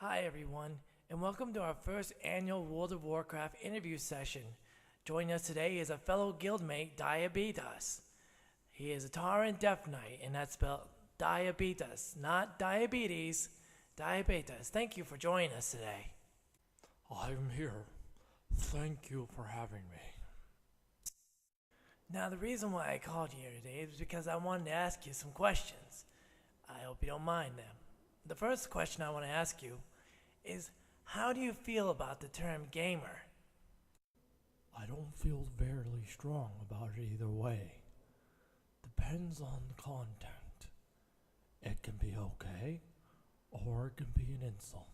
Hi everyone, and welcome to our first annual World of Warcraft interview session. Joining us today is a fellow guildmate, Diabetes. He is a Tauren Death Knight, and that's spelled Diabetes, not diabetes, Diabetes. Thank you for joining us today. I'm here. Thank you for having me. Now, the reason why I called you here today is because I wanted to ask you some questions. I hope you don't mind them. The first question I want to ask you is, how do you feel about the term gamer? I don't feel very strong about it either way. Depends on the content. It can be okay, or it can be an insult.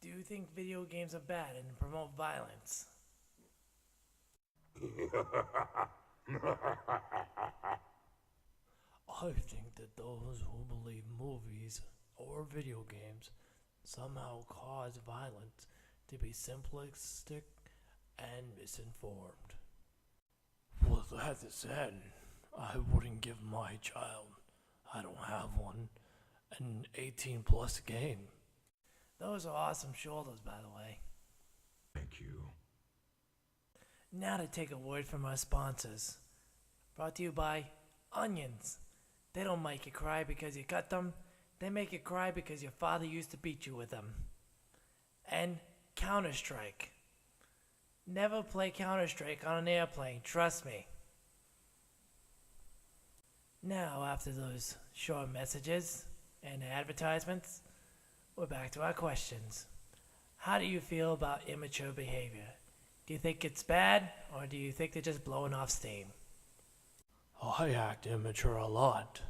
Do you think video games are bad and promote violence? I think that those who believe movies or video games somehow cause violence to be simplistic and misinformed. With that said, I wouldn't give my child, I don't have one, an 18-plus game. Those are awesome shoulders, by the way. Thank you. Now to take a word from our sponsors. Brought to you by Onions. They don't make you cry because you cut them. They make you cry because your father used to beat you with them. And Counter-Strike. Never play Counter-Strike on an airplane, trust me. Now, after those short messages and advertisements, we're back to our questions. How do you feel about immature behavior? Do you think it's bad, or do you think they're just blowing off steam? I act immature a lot,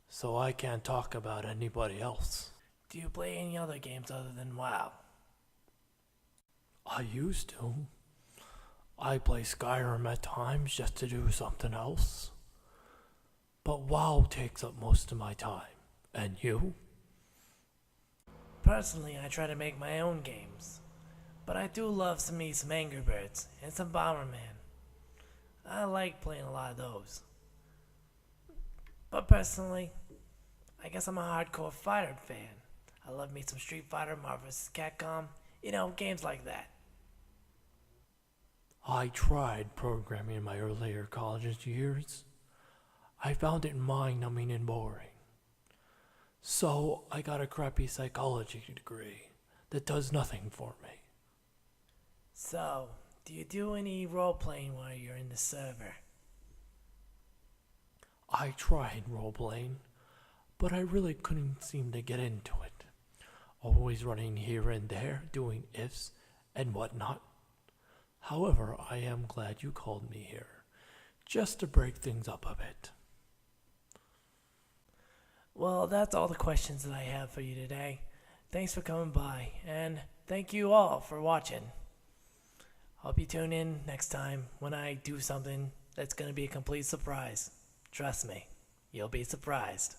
so I can't talk about anybody else. Do you play any other games other than WoW? I used to. I play Skyrim at times just to do something else. But WoW takes up most of my time. And you? Personally, I try to make my own games. But I do love some Angry Birds and some Bomberman. I like playing a lot of those. But personally, I guess I'm a hardcore fighter fan. I love me some Street Fighter, Marvel vs. Capcom, games like that. I tried programming in my earlier college years. I found it mind-numbing and boring. So I got a crappy psychology degree that does nothing for me. So, do you do any role-playing while you're in the server? I tried role-playing, but I really couldn't seem to get into it. Always running here and there, doing ifs and whatnot. However, I am glad you called me here, just to break things up a bit. Well, that's all the questions that I have for you today. Thanks for coming by, and thank you all for watching. Hope you tune in next time when I do something that's going to be a complete surprise. Trust me, you'll be surprised.